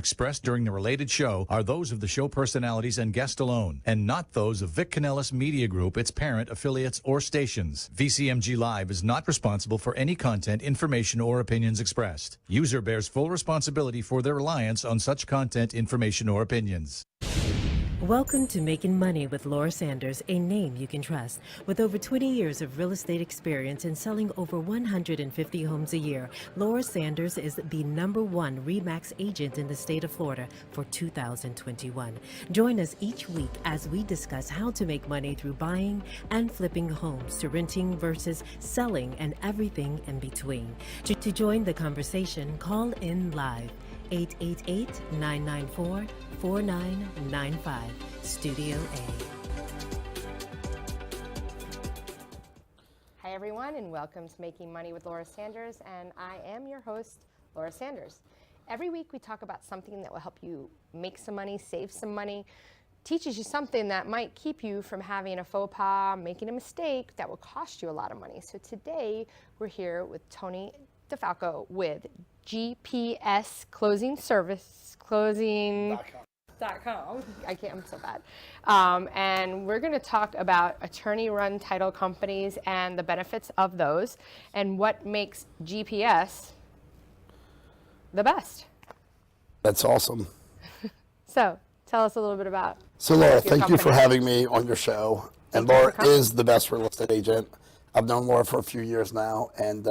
expressed during the related show are those of the show personalities and guest alone, and not those of Vic Canellis Media Group, its parent, affiliates, or stations. VCMG Live is not responsible for any content, information, or opinions expressed. User bears full responsibility for their reliance on such content, information, or opinions. Welcome to Making Money with Laura Sanders, a name you can trust. With over 20 years of real estate experience and selling over 150 homes a year, Laura Sanders is the #1 RE/MAX agent in the state of Florida for 2021. Join us each week as we discuss how to make money through buying and flipping homes, to renting versus selling, and everything in between. To join the conversation, call in live. 888-994-4995, Studio A. Hi everyone, and welcome to Making Money with Laura Sanders, and I am your host, Laura Sanders. Every week we talk about something that will help you make some money, save some money, teaches you something that might keep you from having a faux pas, making a mistake that will cost you a lot of money. So today we're here with Tony DeFalco with GPS Closing Service, closing.com. I'm so bad. And we're going to talk about attorney-run title companies and the benefits of those and what makes GPS the best. That's awesome. So tell us a little bit about So Laura, your thank company. you for having me on your show. And Laura is the best real estate agent. I've known Laura for a few years now, and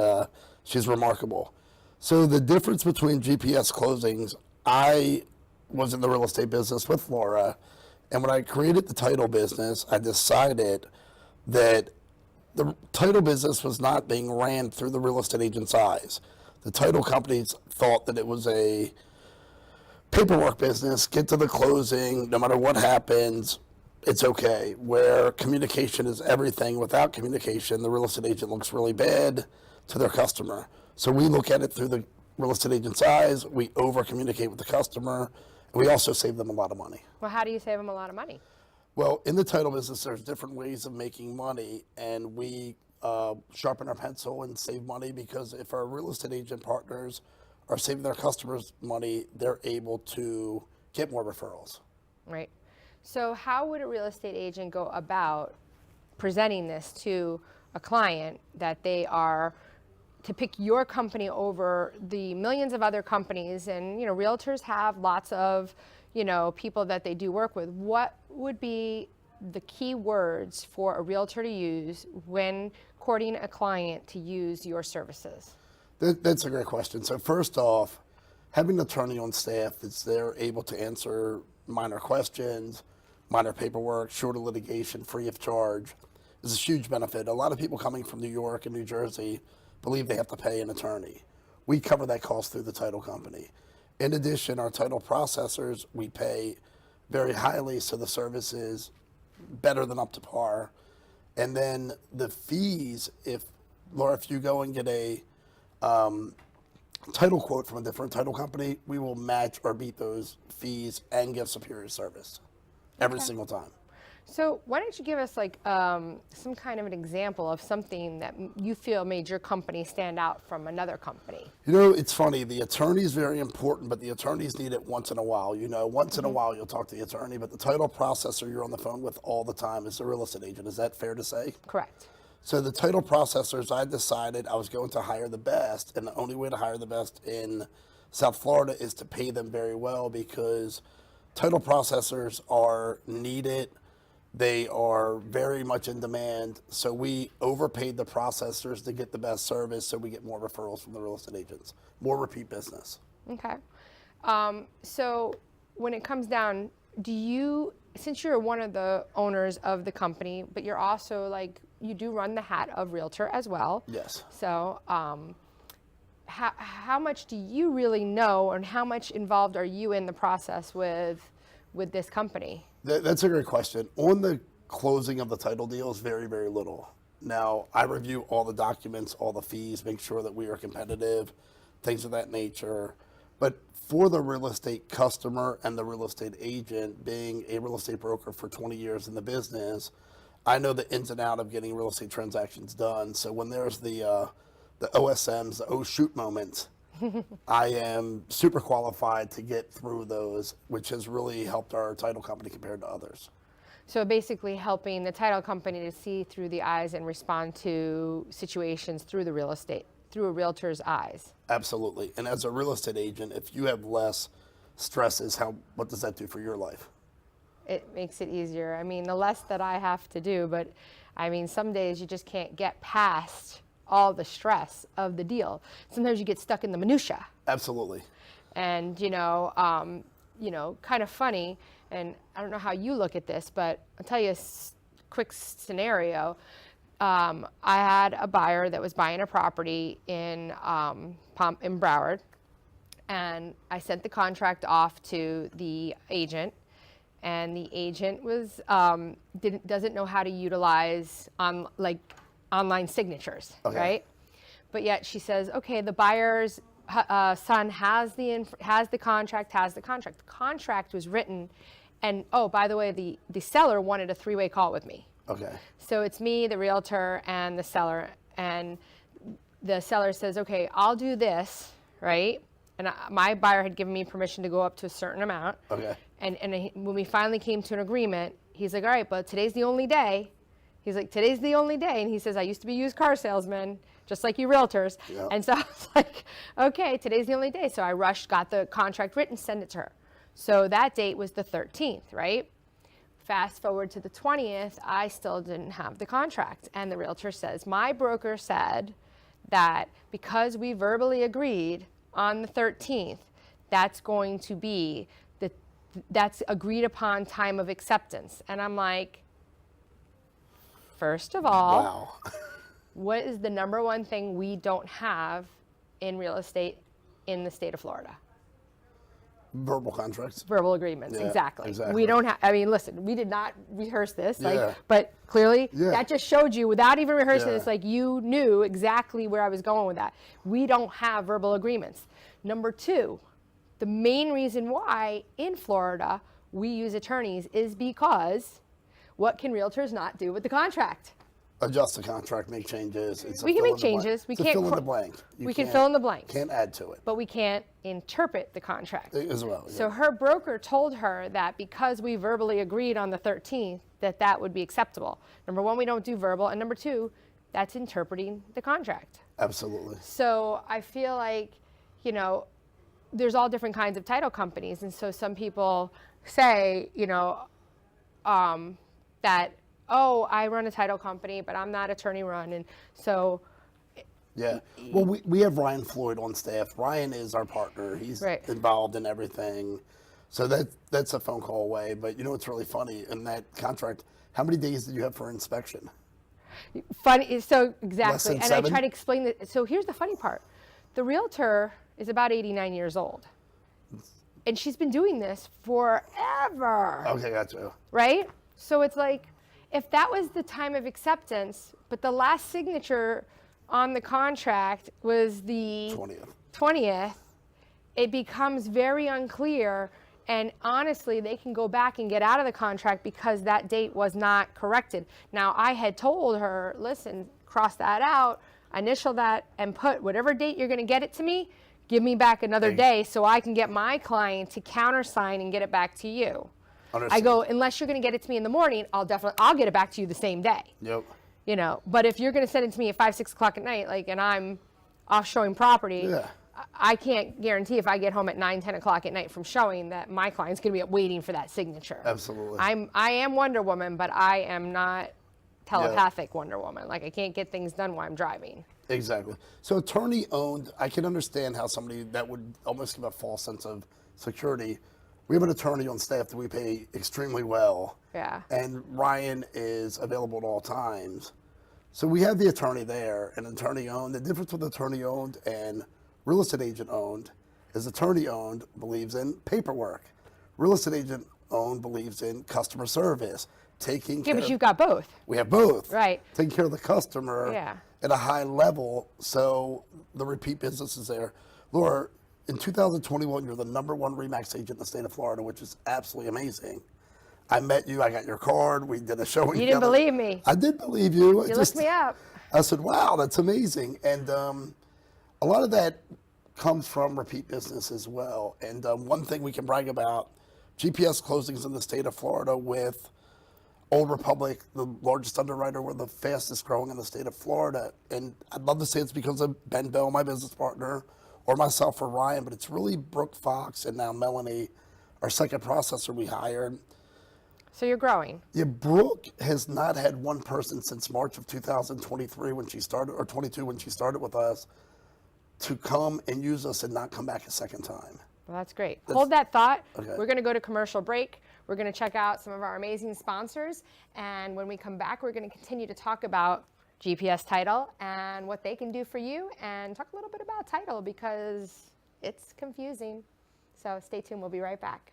she's remarkable. So the difference between GPS closings, I was in the real estate business with Laura, and when I created the title business, I decided that the title business was not being ran through the real estate agent's eyes. The title companies thought that it was a paperwork business, get to the closing, no matter what happens, it's okay. Where communication is everything. Without communication, the real estate agent looks really bad to their customer. So we look at it through the real estate agent's eyes, we over-communicate with the customer, and we also save them a lot of money. Well, how do you save them a lot of money? Well, in the title business, there's different ways of making money, and we sharpen our pencil and save money, because if our real estate agent partners are saving their customers money, they're able to get more referrals. Right. So how would a real estate agent go about presenting this to a client that they are to pick your company over the millions of other companies? And, you know, realtors have lots of, you know, people that they do work with. What would be the key words for a realtor to use when courting a client to use your services? That's a great question. So first off, having an attorney on staff that's there able to answer minor questions, minor paperwork, shorter litigation, free of charge, is a huge benefit. A lot of people coming from New York and New Jersey believe they have to pay an attorney. We cover that cost through the title company. In addition, our title processors, we pay very highly, so the service is better than up to par. And then the fees, Laura, if you go and get a title quote from a different title company, we will match or beat those fees and give superior service every single time. So why don't you give us like some kind of an example of something that you feel made your company stand out from another company? You know, it's funny. The attorney is very important, but the attorneys need it once in a while. You know, once in a while you'll talk to the attorney, but the title processor you're on the phone with all the time is the real estate agent. Is that fair to say? Correct. So the title processors, I decided I was going to hire the best, and the only way to hire the best in South Florida is to pay them very well, because title processors are needed. They are very much in demand, so we overpaid the processors to get the best service, so we get more referrals from the real estate agents, more repeat business. Okay. So when it comes down, since you're one of the owners of the company, but you're also you do run the hat of realtor as well. Yes. So how much do you really know, and how much involved are you in the process with this company? That's a great question. On the closing of the title deals, very, very little. Now, I review all the documents, all the fees, make sure that we are competitive, things of that nature. But for the real estate customer and the real estate agent, being a real estate broker for 20 years in the business, I know the ins and outs of getting real estate transactions done. So when there's the OSMs, the oh shoot moments, I am super qualified to get through those, which has really helped our title company compared to others. So basically helping the title company to see through the eyes and respond to situations through the real estate, through a realtor's eyes. Absolutely. And as a real estate agent, if you have less stresses, what does that do for your life? It makes it easier. I mean, the less that I have to do, but I mean, some days you just can't get past all the stress of the deal. Sometimes you get stuck in the minutia. Absolutely. And, kind of funny, and I don't know how you look at this, but I'll tell you a quick scenario. I had a buyer that was buying a property in Broward, and I sent the contract off to the agent, and the agent was doesn't know how to utilize online signatures, okay. right? But yet she says, okay, the buyer's son has the contract. The contract was written, and oh, by the way, the seller wanted a three-way call with me. Okay. So it's me, the realtor, and the seller, and the seller says, okay, I'll do this, right? And my buyer had given me permission to go up to a certain amount. Okay. And when we finally came to an agreement, he's like, all right, but today's the only day. He's like, today's the only day. And he says, I used to be a used car salesman, just like you realtors. Yep. And so I was like, okay, today's the only day. So I rushed, got the contract written, sent it to her. So that date was the 13th, right? Fast forward to the 20th, I still didn't have the contract. And the realtor says, my broker said that because we verbally agreed on the 13th, that's going to be that's agreed upon time of acceptance. And I'm like, first of all, wow. What is the number one thing we don't have in real estate in the state of Florida? Verbal contracts. Verbal agreements, Yeah, exactly. exactly. We don't have, I mean, listen, we did not rehearse this, Yeah. but clearly Yeah. that just showed you without even rehearsing Yeah. this, you knew exactly where I was going with that. We don't have verbal agreements. Number two, the main reason why in Florida we use attorneys is because what can realtors not do with the contract? Adjust the contract, make changes. We can make changes. We can't fill in the blank. We can fill in the blanks. Can't add to it. But we can't interpret the contract. As well. So Yeah. her broker told her that because we verbally agreed on the 13th, that would be acceptable. Number one, we don't do verbal. And number two, that's interpreting the contract. Absolutely. So I feel like, there's all different kinds of title companies. And so some people say, that, oh, I run a title company, but I'm not attorney run. And so. Yeah. Well, we have Ryan Floyd on staff. Ryan is our partner. He's Right. involved in everything. So that's a phone call away. But it's really funny in that contract. How many days did you have for inspection? Funny, so Less exactly. than And 7? I try to explain that. So here's the funny part. The realtor is about 89 years old. And she's been doing this forever. Okay, gotcha. Right? So it's like, if that was the time of acceptance, but the last signature on the contract was the 20th, it becomes very unclear. And honestly, they can go back and get out of the contract because that date was not corrected. Now, I had told her, listen, cross that out, initial that, and put whatever date you're going to get it to me, give me back another day so I can get my client to countersign and get it back to you. Understood. I go, unless you're going to get it to me in the morning, I'll get it back to you the same day. Yep. But if you're going to send it to me at 5, 6 o'clock at night, and I'm off showing property, Yeah. I can't guarantee if I get home at 9, 10 o'clock at night from showing that my client's going to be up waiting for that signature. Absolutely. I am Wonder Woman, but I am not telepathic Wonder Woman. I can't get things done while I'm driving. Exactly. So attorney owned, I can understand how somebody that would almost give a false sense of security. We have an attorney on staff that we pay extremely well. Yeah. And Ryan is available at all times. So we have the attorney there, and attorney owned. The difference with attorney owned and real estate agent owned is attorney owned believes in paperwork. Real estate agent owned believes in customer service, taking care Yeah, but you've got both. We have both. Right. Taking care of the customer Yeah. at a high level, so the repeat business is there. Laura, in 2021, you're the #1 RE/MAX agent in the state of Florida, which is absolutely amazing. I met you. I got your card. We did a showing You together. didn't believe me. I did believe you. You looked me up. I said, wow, that's amazing. And a lot of that comes from repeat business as well. And one thing we can brag about, GPS closings in the state of Florida with Old Republic, the largest underwriter, we're the fastest growing in the state of Florida. And I'd love to say it's because of Ben Bell, my business partner, or myself or Ryan, but it's really Brooke Fox and now Melanie, our second processor we hired. So you're growing. Yeah, Brooke has not had one person since March of 2023 when she started, or 22 when she started with us, to come and use us and not come back a second time. Well, that's great. Hold that thought. Okay. We're going to go to commercial break. We're going to check out some of our amazing sponsors. And when we come back, we're going to continue to talk about GPS Title and what they can do for you, and talk a little bit about title because it's confusing. So stay tuned. We'll be right back.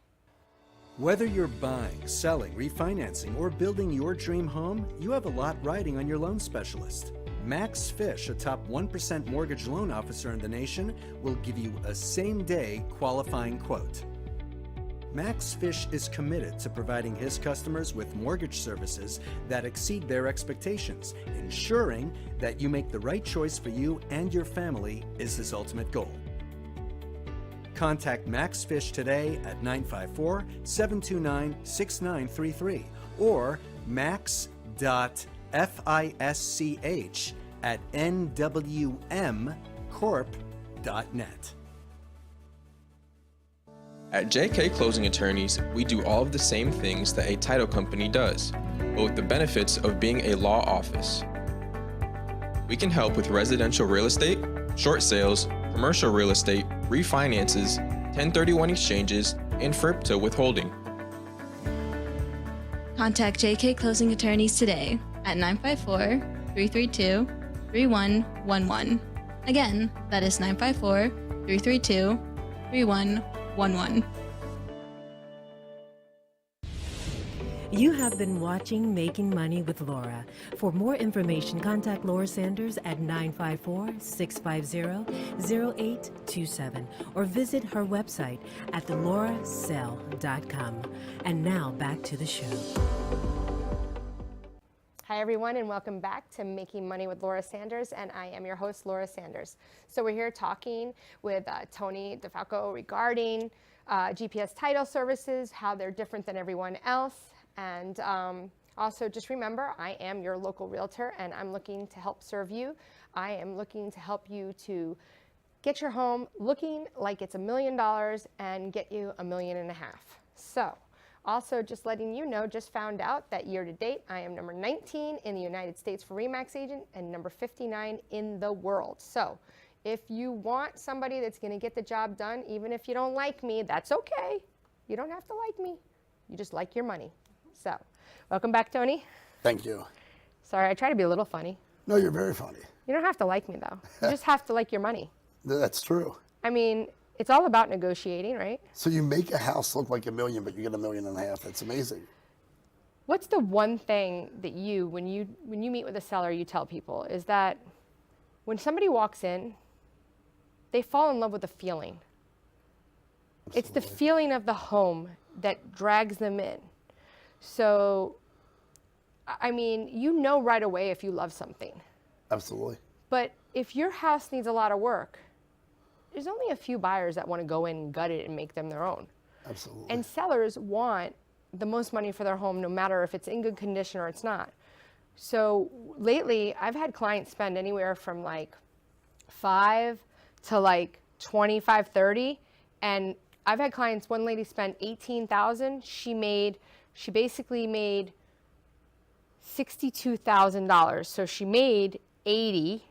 Whether you're buying, selling, refinancing, or building your dream home, you have a lot riding on your loan specialist. Max Fish, a top 1% mortgage loan officer in the nation, will give you a same-day qualifying quote. Max Fish is committed to providing his customers with mortgage services that exceed their expectations. Ensuring that you make the right choice for you and your family is his ultimate goal. Contact Max Fish today at 954-729-6933 or max.fisch@nwmcorp.net. At JK Closing Attorneys, we do all of the same things that a title company does, but with the benefits of being a law office. We can help with residential real estate, short sales, commercial real estate, refinances, 1031 exchanges, and FRIPTA withholding. Contact JK Closing Attorneys today at 954-332-3111. Again, that is 954-332-3111. You have been watching Making Money with Laura. For more information, contact Laura Sanders at 954-650-0827 or visit her website at thelaurazell.com. And now back to the show. Hi, everyone, and welcome back to Making Money with Laura Sanders, and I am your host, Laura Sanders. So we're here talking with Tony DeFalco regarding GPS title services, how they're different than everyone else, and also just remember, I am your local realtor, and I'm looking to help serve you. I am looking to help you to get your home looking like it's $1 million and get you $1.5 million. So, also, just letting you know, just found out that year to date, I am number 19 in the United States for RE/MAX agent and number 59 in the world. So, if you want somebody that's going to get the job done, even if you don't like me, that's okay. You don't have to like me. You just like your money. So, welcome back, Tony. Thank you. Sorry, I try to be a little funny. No, you're very funny. You don't have to like me, though. You just have to like your money. That's true. I mean, it's all about negotiating, right? So you make a house look like $1 million, but you get $1.5 million. That's amazing. What's the one thing that you, when you meet with a seller, you tell people is that when somebody walks in, they fall in love with the feeling. Absolutely. It's the feeling of the home that drags them in. So, I mean, you know right away if you love something. Absolutely. But if your house needs a lot of work, there's only a few buyers that want to go in and gut it and make them their own. Absolutely. And sellers want the most money for their home, no matter if it's in good condition or it's not. So lately, I've had clients spend anywhere from like 5 to like 25, 30. And I've had clients, one lady spent $18,000. She basically made $62,000. So she made 80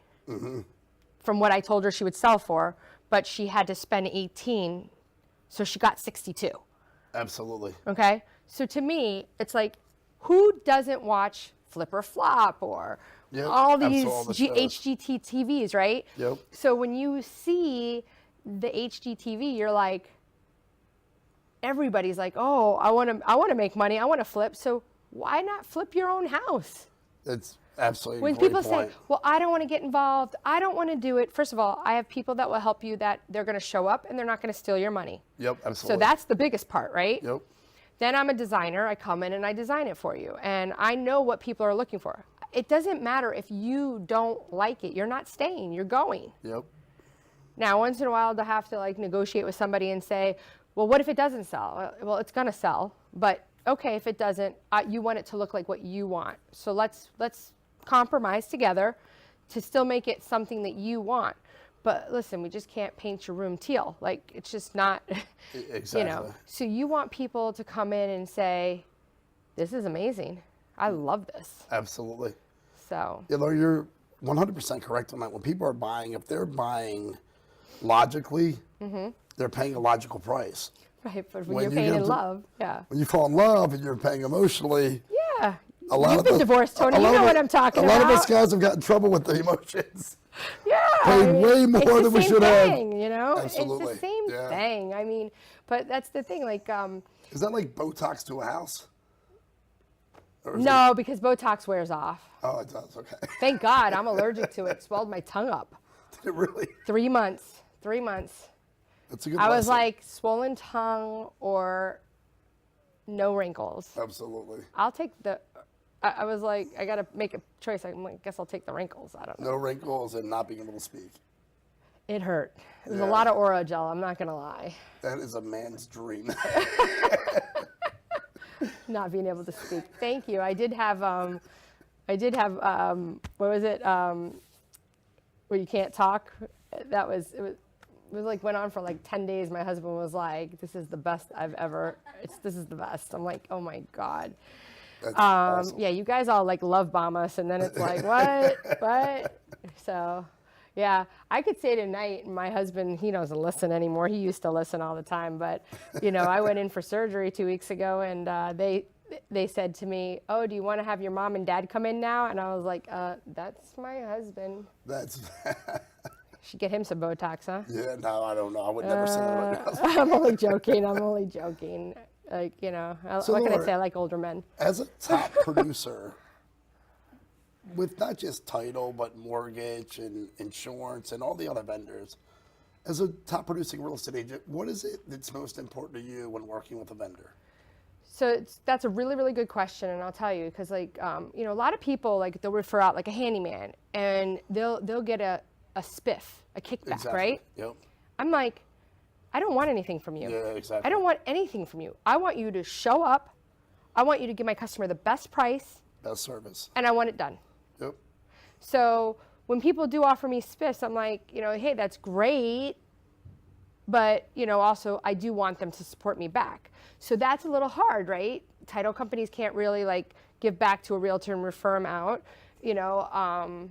from what I told her she would sell for, but she had to spend 18, so she got 62. Absolutely. Okay? So to me, it's like, who doesn't watch Flip or Flop or all these HGTVs, right? Yep. So when you see the HGTV, you're like, everybody's like, oh, I want to make money, I want to flip. So why not flip your own house? It's absolutely when a great people point. say, well, I don't want to get involved, I don't want to do it. First of all, I have people that will help you that they're going to show up and they're not going to steal your money. Yep, absolutely. So that's the biggest part, right? Yep. Then I'm a designer. I come in and I design it for you. And I know what people are looking for. It doesn't matter if you don't like it. You're not staying. You're going. Yep. Now, once in a while, they'll have to like negotiate with somebody and say, well, what if it doesn't sell? Well, it's gonna sell, but okay, if it doesn't, you want it to look like what you want. So let's compromise together to still make it something that you want. But listen, we just can't paint your room teal. Like, it's just not, Exactly. you know. So you want people to come in and say, this is amazing. I love this. Absolutely. So. Yeah, Laura, you're 100% correct on that. When people are buying, if they're buying logically, they're paying a logical price. Right, but when you're paying in love, yeah. When you fall in love and you're paying emotionally, Yeah. You've You've been divorced, Tony. You know what I'm talking about. A lot of us guys have got in trouble with the emotions. Yeah. Paid way more than we should have. You know? Absolutely. It's the same thing. I mean, but that's the thing. Like, is that like Botox to a house? No, because Botox wears off. Oh, it does. Okay. Thank God. I'm allergic to it. Swelled my tongue up. Did it really? 3 months. 3 months. That's a good I was lesson. like, swollen tongue or no wrinkles. Absolutely. I'll take the. I was like, I got to make a choice. I guess I'll take the wrinkles. I don't know. No wrinkles and not being able to speak. It hurt. It was a lot of Orajel. I'm not going to lie. That is a man's dream. Not being able to speak. Thank you. I did have, what was it? Where you can't talk. It was like went on for like 10 days. My husband was like, this is the best I've ever, this is the best. I'm like, oh my God. That's awesome. Yeah, you guys all like love bomb us, and then it's like, what? So, yeah, I could say tonight, my husband, he doesn't listen anymore. He used to listen all the time, but, you know, I went in for surgery 2 weeks ago, and they said to me, oh, do you want to have your mom and dad come in now? And I was like, that's my husband. That's. Should get him some Botox, huh? Yeah, no, I don't know. I would never say that right now. I'm only joking. Like, you know, So what can I Laura, say? I like older men. As a top producer, with not just title, but mortgage and insurance and all the other vendors, as a top producing real estate agent, what is it that's most important to you when working with a vendor? So that's a really, really good question, and I'll tell you, because like, you know, a lot of people, like, they'll refer out like a handyman, and they'll get a spiff, a kickback, Exactly. right? Yep. I'm like, I don't want anything from you. Yeah, exactly. I don't want anything from you. I want you to show up. I want you to give my customer the best price. Best service. And I want it done. Yep. So when people do offer me spiffs, I'm like, you know, hey, that's great. But, you know, also I do want them to support me back. So that's a little hard, right? Title companies can't really like give back to a realtor and refer them out. You know,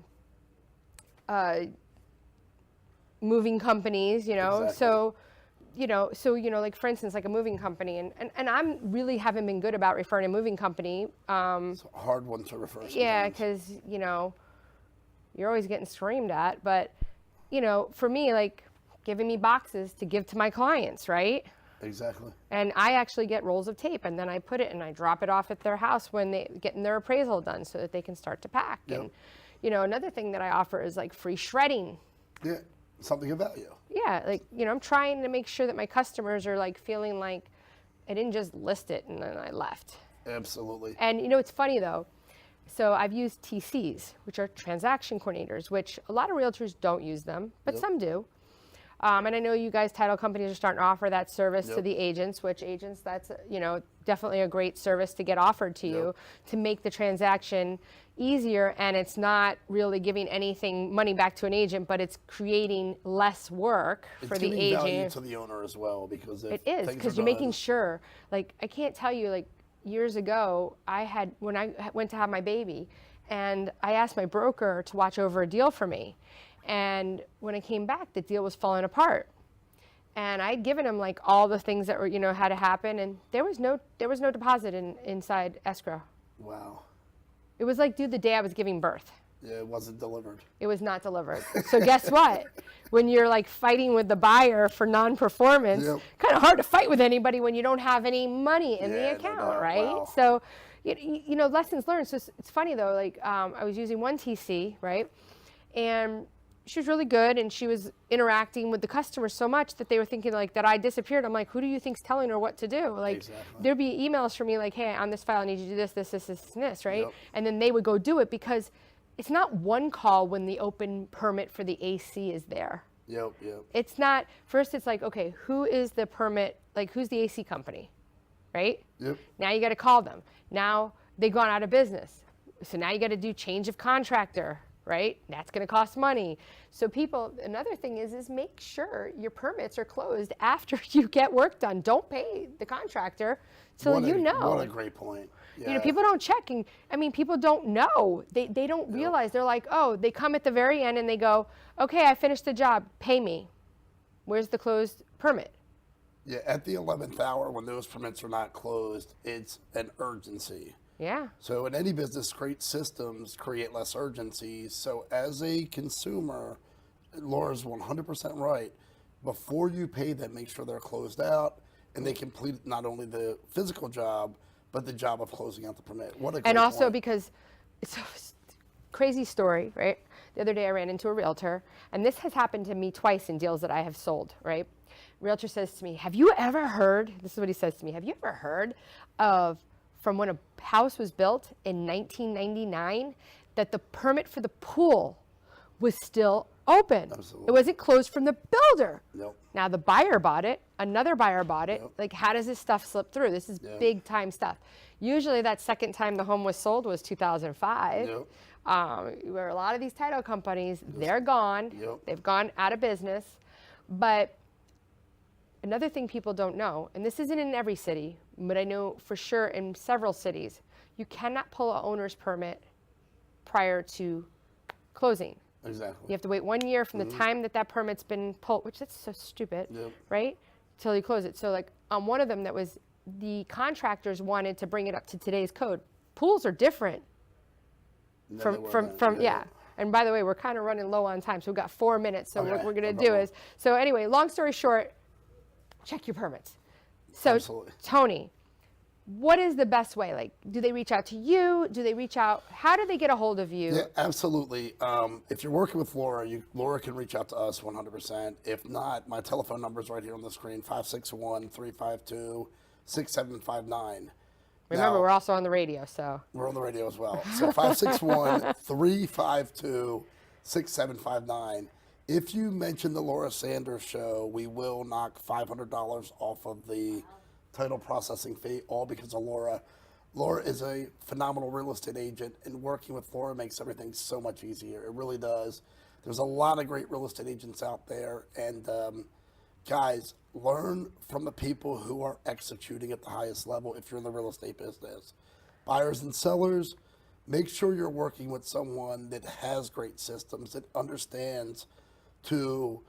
moving companies, you know, Exactly. so like for instance, like a moving company, and I'm really haven't been good about referring a moving company. It's a hard one to refer. Yeah, because you know, you're always getting screamed at. But you know, for me, like giving me boxes to give to my clients, right? Exactly. And I actually get rolls of tape, and then I put it and I drop it off at their house when they getting their appraisal done, so that they can start to pack. Yep. And you know, another thing that I offer is like free shredding. Yeah, something of value. Yeah, like, you know, I'm trying to make sure that my customers are like feeling like I didn't just list it and then I left. Absolutely. And you know, it's funny though. So I've used TCs, which are transaction coordinators, which a lot of realtors don't use them, but some do. And I know you guys, title companies, are starting to offer that service to the agents, which agents, that's, you know, definitely a great service to get offered to you to make the transaction easier. And it's not really giving anything money back to an agent, but it's creating less work for the It's giving agent. value to the owner as well, because if It is, things because are you're making done- sure, like, I can't tell you, like, years ago, when I went to have my baby, and I asked my broker to watch over a deal for me. And when I came back, the deal was falling apart. And I'd given him like all the things that were, you know, had to happen, and there was no deposit inside escrow. Wow. It was like due the day I was giving birth. Yeah, it wasn't delivered. It was not delivered. So guess what? When you're like fighting with the buyer for non-performance, kind of hard to fight with anybody when you don't have any money in the account, right? Wow. So, you know, lessons learned. So it's funny though, like I was using one TC, right? And she was really good, and she was interacting with the customers so much that they were thinking like that I disappeared. I'm like, who do you think's telling her what to do? Like, there'd be emails from me like, hey, on this file, I need you to do this, this, this, this, and this, right? And then they would go do it, because it's not one call when the open permit for the AC is there. Yep. It's not, first it's like, okay, who is the permit, like who's the AC company, right? Yep. Now you got to call them. Now they've gone out of business. So now you got to do change of contractor, right? That's going to cost money. So people, another thing is make sure your permits are closed after you get work done. Don't pay the contractor till you know. What a great point. Yeah. You know, people don't check, and I mean, people don't know. They don't realize. They're like, oh, they come at the very end and they go, okay, I finished the job, pay me. Where's the closed permit? Yeah, at the 11th hour when those permits are not closed, it's an urgency. Yeah. So in any business, great systems create less urgency. So as a consumer, Laura's 100% right. Before you pay them, make sure they're closed out and they complete not only the physical job, but the job of closing out the permit. What a great And also point. because it's a crazy story, right? The other day I ran into a realtor, and this has happened to me twice in deals that I have sold, right? Realtor says to me, have you ever heard, this is what he says to me, have you ever heard of from when a house was built in 1999 that the permit for the pool was still open? Absolutely. It wasn't closed from the builder. Nope. Now the buyer bought it, another buyer bought it. Yep. Like, how does this stuff slip through? This is big time stuff. Usually that second time the home was sold was 2005. Yep. Where a lot of these title companies, they're gone. Yep. They've gone out of business. But another thing people don't know, and this isn't in every city, but I know for sure in several cities, you cannot pull an owner's permit prior to closing. Exactly. You have to wait 1 year from the time that permit's been pulled, which that's so stupid, right? Till you close it. So like on one of them that was, the contractors wanted to bring it up to today's code. Pools are different from yeah. And by the way, we're kind of running low on time, so we've got 4 minutes. So what we're going to do is, so anyway, long story short, check your permits. So Absolutely. Tony, what is the best way? Like, do they reach out to you? Do they reach out? How do they get a hold of you? Yeah, absolutely. If you're working with Laura, Laura can reach out to us 100%. If not, my telephone number is right here on the screen, 561-352-6759. Remember, we're also on the radio, so. We're on the radio as well. So 561-352-6759. If you mention the Laura Sanders Show, we will knock $500 off of the title processing fee, all because of Laura. Laura is a phenomenal real estate agent, and working with Laura makes everything so much easier. It really does. There's a lot of great real estate agents out there, and guys, learn from the people who are executing at the highest level if you're in the real estate business. Buyers and sellers, make sure you're working with someone that has great systems, that understands to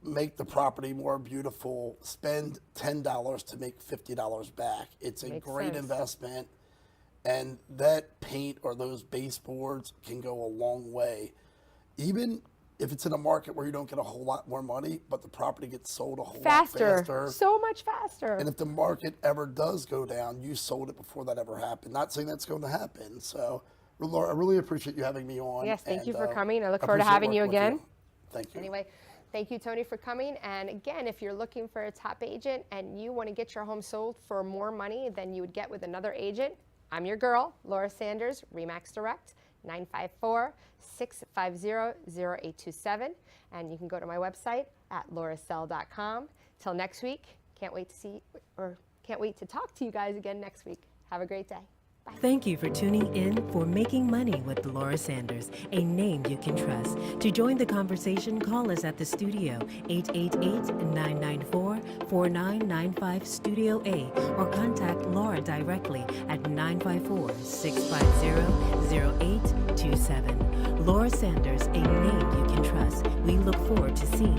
make the property more beautiful. Spend $10 to make $50 back. It's a great investment, and that paint or those baseboards can go a long way. Even if it's in a market where you don't get a whole lot more money, but the property gets sold a whole lot faster. So much faster. And if the market ever does go down, you sold it before that ever happened. Not saying that's going to happen. So, Laura, I really appreciate you having me on. Yes, thank you for coming. I look forward to having you again. Thank you. Anyway, thank you, Tony, for coming. And again, if you're looking for a top agent and you want to get your home sold for more money than you would get with another agent, I'm your girl, Laura Sanders, RE/MAX Direct, 954-650-0827. And you can go to my website at lauracell.com. Till next week, can't wait to talk to you guys again next week. Have a great day. Bye. Thank you for tuning in for Making Money with Laura Sanders, a name you can trust. To join the conversation, call us at the studio, 888-994-4995 Studio A, or contact Laura directly at 954-650-0827. Laura Sanders, a name you can trust. We look forward to seeing